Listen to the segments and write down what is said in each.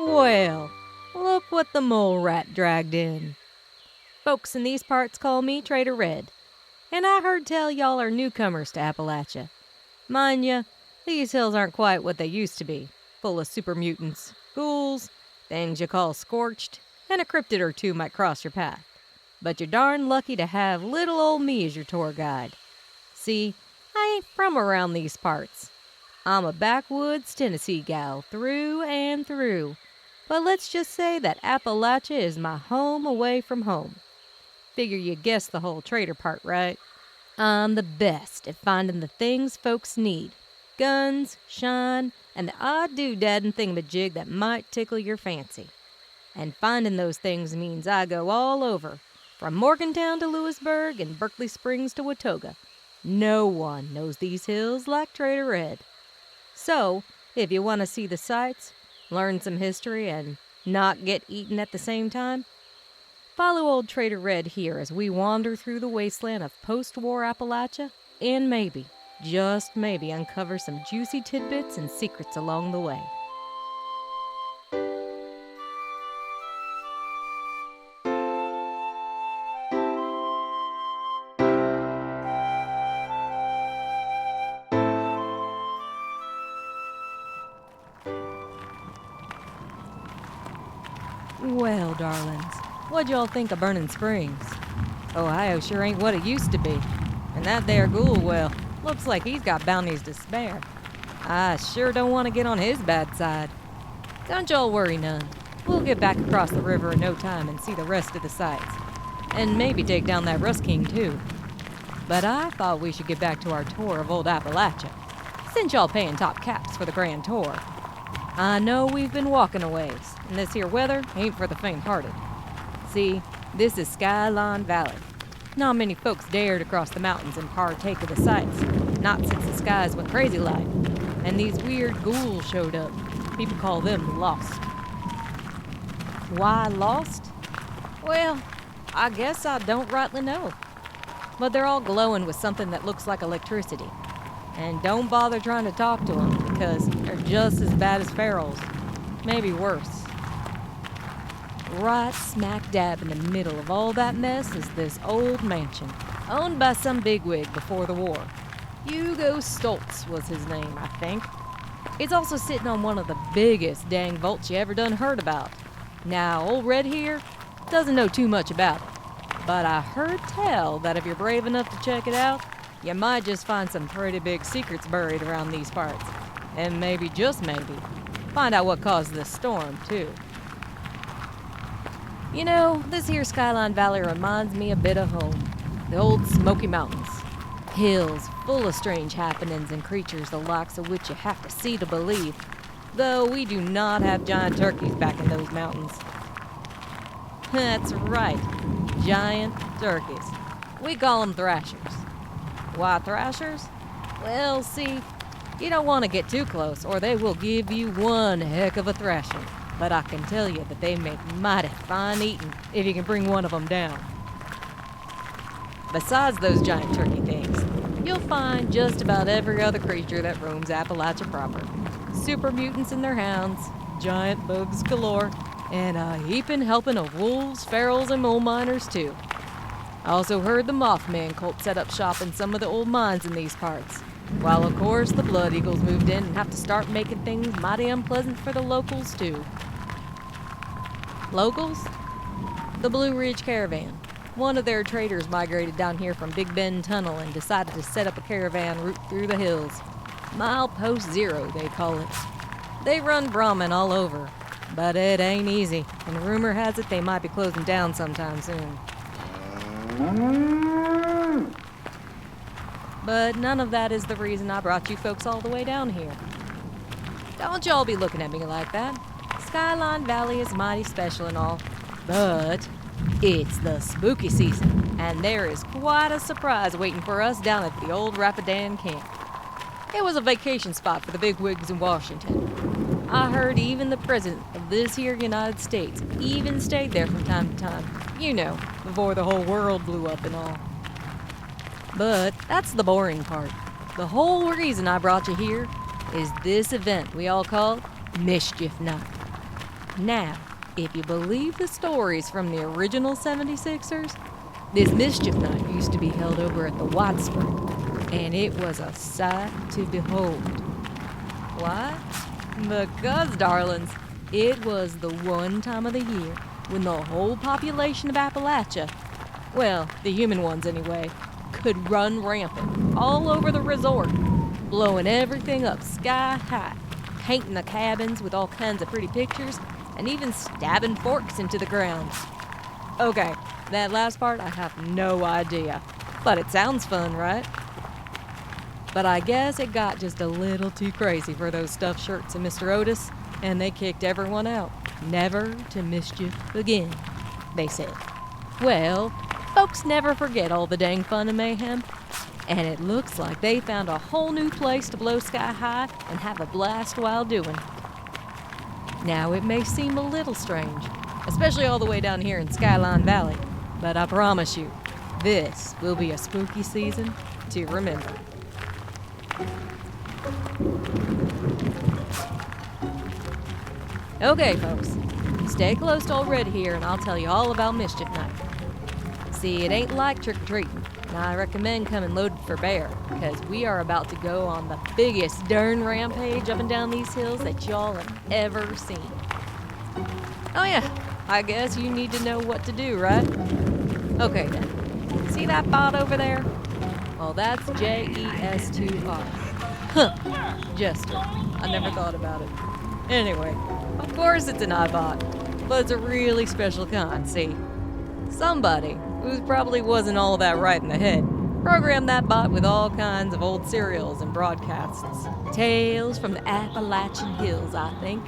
Well, look what the mole rat dragged in. Folks in these parts call me Trader Red, and I heard tell y'all are newcomers to Appalachia. Mind ya, these hills aren't quite what they used to be, full of super mutants, ghouls, things you call scorched, and a cryptid or two might cross your path. But you're darn lucky to have little old me as your tour guide. See, I ain't from around these parts. I'm a backwoods Tennessee gal through and through. But let's just say that Appalachia is my home away from home. Figure you guessed the whole trader part, right? I'm the best at finding the things folks need. Guns, shine, and the odd doodad and thingamajig that might tickle your fancy. And finding those things means I go all over, from Morgantown to Lewisburg and Berkeley Springs to Watoga. No one knows these hills like Trader Red. So, if you want to see the sights, learn some history, and not get eaten at the same time, follow old Trader Red here as we wander through the wasteland of post-war Appalachia and maybe, just maybe, uncover some juicy tidbits and secrets along the way. Well, darlings, what'd y'all think of Burning Springs? Ohio sure ain't what it used to be. And that there ghoul, well, looks like he's got bounties to spare. I sure don't want to get on his bad side. Don't y'all worry none. We'll get back across the river in no time and see the rest of the sights. And maybe take down that Rust King, too. But I thought we should get back to our tour of old Appalachia, since y'all paying top caps for the grand tour. I know we've been walking a ways, and this here weather ain't for the faint-hearted. See, this is Skyline Valley. Not many folks dare to cross the mountains and partake of the sights, not since the skies went crazy like, and these weird ghouls showed up. People call them lost. Why lost? Well, I guess I don't rightly know. But they're all glowing with something that looks like electricity. And don't bother trying to talk to them, because they're just as bad as ferals. Maybe worse. Right smack dab in the middle of all that mess is this old mansion, owned by some bigwig before the war. Hugo Stoltz was his name, I think. It's also sitting on one of the biggest dang vaults you ever done heard about. Now, old Red here doesn't know too much about it, but I heard tell that if you're brave enough to check it out, you might just find some pretty big secrets buried around these parts. And maybe, just maybe, find out what caused this storm, too. You know, this here Skyline Valley reminds me a bit of home. The old Smoky Mountains. Hills full of strange happenings and creatures the likes of which you have to see to believe. Though we do not have giant turkeys back in those mountains. That's right, giant turkeys. We call them thrashers. Why thrashers? Well, see, you don't want to get too close or they will give you one heck of a thrashing. But I can tell you that they make mighty fine eating if you can bring one of them down. Besides those giant turkey things, you'll find just about every other creature that roams Appalachia proper. Super mutants and their hounds, giant bugs galore, and a heapin' helping of wolves, ferals, and mole miners too. I also heard the Mothman cult set up shop in some of the old mines in these parts. While of course the Blood Eagles moved in and have to start making things mighty unpleasant for the locals too. Locals? The Blue Ridge Caravan. One of their traders migrated down here from Big Bend Tunnel and decided to set up a caravan route through the hills. Milepost Zero, they call it. They run Brahmin all over, but it ain't easy, and rumor has it they might be closing down sometime soon. But none of that is the reason I brought you folks all the way down here. Don't y'all be looking at me like that. Skyline Valley is mighty special and all, but it's the spooky season, and there is quite a surprise waiting for us down at the old Rapidan Camp. It was a vacation spot for the bigwigs in Washington. I heard even the president of this here United States even stayed there from time to time, you know, before the whole world blew up and all. But that's the boring part. The whole reason I brought you here is this event we all call Mischief Night. Now, if you believe the stories from the original 76ers, this Mischief Night used to be held over at the White Spring, and it was a sight to behold. Why? Because, darlings, it was the one time of the year when the whole population of Appalachia, well, the human ones anyway, could run rampant all over the resort, blowing everything up sky high, painting the cabins with all kinds of pretty pictures, and even stabbing forks into the ground. Okay, that last part I have no idea, but it sounds fun, right? But I guess it got just a little too crazy for those stuffed shirts and Mr. Otis, and they kicked everyone out. Never to mischief again, they said. Well, folks never forget all the dang fun and mayhem, and it looks like they found a whole new place to blow sky high and have a blast while doing. Now, it may seem a little strange, especially all the way down here in Skyline Valley, but I promise you, this will be a spooky season to remember. Okay, folks, stay close to old Red here and I'll tell you all about Mischief Night. See, it ain't like trick-or-treating, and I recommend coming loaded for bear, because we are about to go on the biggest darn rampage up and down these hills that y'all have ever seen. Oh yeah, I guess you need to know what to do, right? Okay then, see that bot over there? Well, that's JES-SR. Huh, Jester. I never thought about it. Anyway, of course it's an Eyebot, but it's a really special kind, see? Somebody, who probably wasn't all that right in the head, programmed that bot with all kinds of old serials and broadcasts. Tales from the Appalachian hills, I think.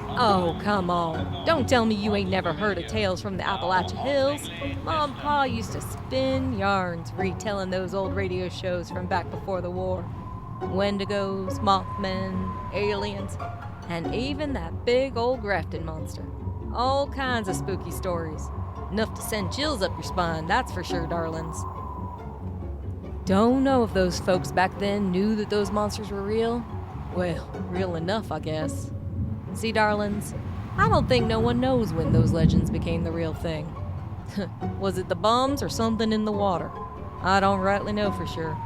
Oh, come on. Don't tell me you ain't never heard of Tales from the Appalachian hills. Mom and Pa used to spin yarns retelling those old radio shows from back before the war. Wendigos, Mothmen, aliens, and even that big old grafting monster. All kinds of spooky stories. Enough to send chills up your spine, that's for sure, darlings. Don't know if those folks back then knew that those monsters were real. Well, real enough, I guess. See, darlings, I don't think no one knows when those legends became the real thing. Was it the bombs or something in the water? I don't rightly know for sure.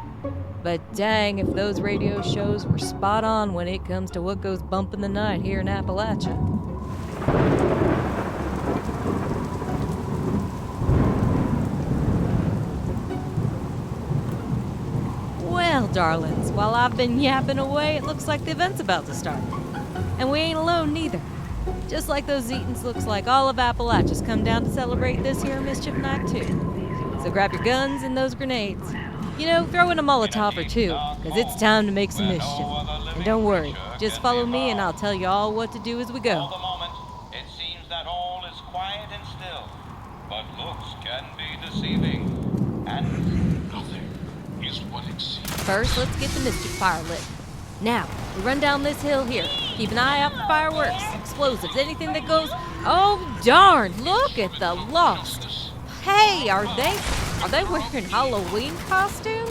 But dang if those radio shows were spot on when it comes to what goes bump in the night here in Appalachia. Well, darlings, while I've been yapping away, it looks like the event's about to start. And we ain't alone neither. Just like those Zetans, looks like all of Appalachia's come down to celebrate this here Mischief Night too. So grab your guns and those grenades. You know, throw in a Molotov or two, because it's time to make some mischief. And don't worry, just follow me and I'll tell you all what to do as we go. For the moment, it seems that all is quiet and still, but looks can be deceiving, and nothing is what it seems. First, let's get the mischief fire lit. Now, we run down this hill here. Keep an eye out for fireworks, explosives, anything that goes... Oh, darn, look at the lost. Hey, are they wearing Halloween costumes?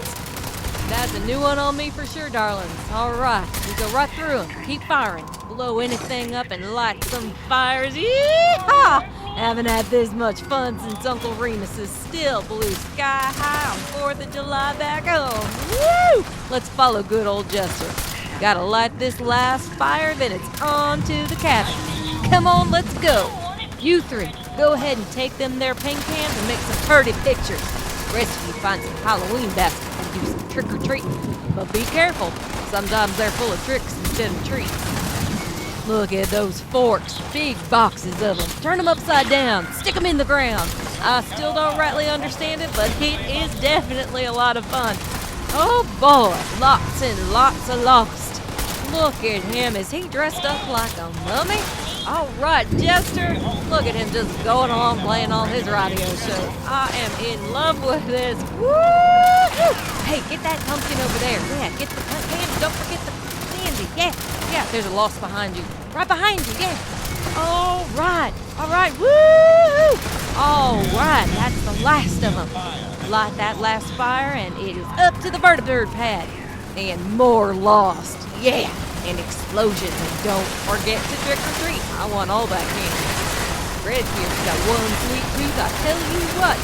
That's a new one on me for sure, darlings. All right, we go right through them. Keep firing. Blow anything up and light some fires. Yee-haw! Haven't had this much fun since Uncle Remus's still blue sky high on 4th of July back home. Woo! Let's follow good old Jester. Gotta light this last fire, then it's on to the cabin. Come on, let's go. You three, go ahead and take them there paint cans and make some pretty pictures. The rest of you find some Halloween baskets and do some trick-or-treating. But be careful, sometimes they're full of tricks instead of treats. Look at those forks, big boxes of them. Turn them upside down, stick them in the ground. I still don't rightly understand it, but it is definitely a lot of fun. Oh boy, lots and lots of lost. Look at him, is he dressed up like a mummy? All right, Jester, look at him just going along playing all his radio shows. I am in love with this. Woo! Hey, get that pumpkin over there. Yeah, get the candy. Don't forget the candy. Yeah, there's a lost behind you. Right behind you, yeah. All right, woo! All right, that's the last of them. Light that last fire, and it is up to the vertibird pad. And more lost. Yeah, and explosions. And don't forget to trick or treat. I want all that candy. Red here's got one sweet tooth, I tell you what.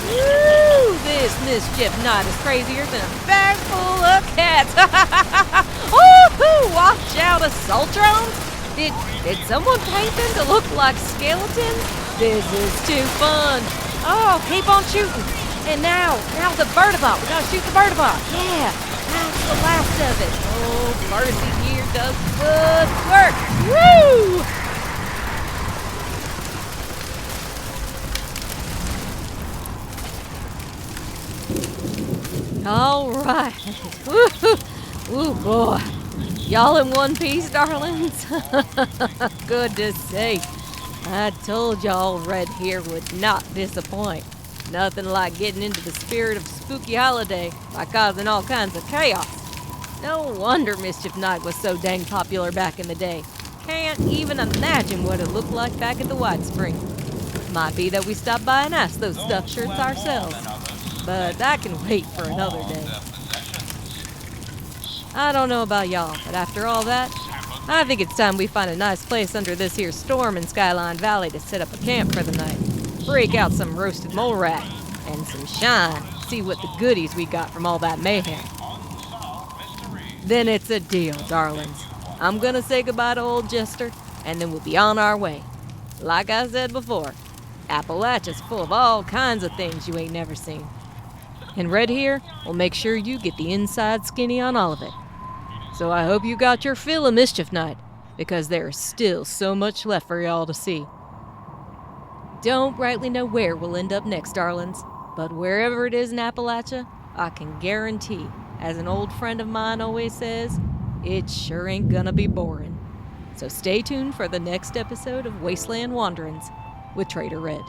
Woo! This Mischief Night is crazier than a bag full of cats. Woohoo! Watch out, assaultrons! Did someone paint them to look like skeletons? This is too fun. Oh, keep on shooting. And now the Bertabot. We gotta shoot the Bertabot. Yeah, that's the last of it. Oh, Percy here does good work. Woo! All right. Woo-hoo. Ooh, boy. Y'all in one piece, darlings? Good to see. I told y'all Red here would not disappoint. Nothing like getting into the spirit of spooky holiday by causing all kinds of chaos. No wonder Mischief Night was so dang popular back in the day. Can't even imagine what it looked like back at the White Spring. Might be that we stopped by and asked those stuffed shirts ourselves. But that can wait for another day. I don't know about y'all, but after all that, I think it's time we find a nice place under this here storm in Skyline Valley to set up a camp for the night. Break out some roasted mole rat and some shine. See what the goodies we got from all that mayhem. Then it's a deal, darlings. I'm gonna say goodbye to old Jester, and then we'll be on our way. Like I said before, Appalachia's full of all kinds of things you ain't never seen. And Red here will make sure you get the inside skinny on all of it. So I hope you got your fill of Mischief Night, because there's still so much left for y'all to see. Don't rightly know where we'll end up next, darlings, but wherever it is in Appalachia, I can guarantee, as an old friend of mine always says, it sure ain't gonna be boring. So stay tuned for the next episode of Wasteland Wanderings with Trader Red.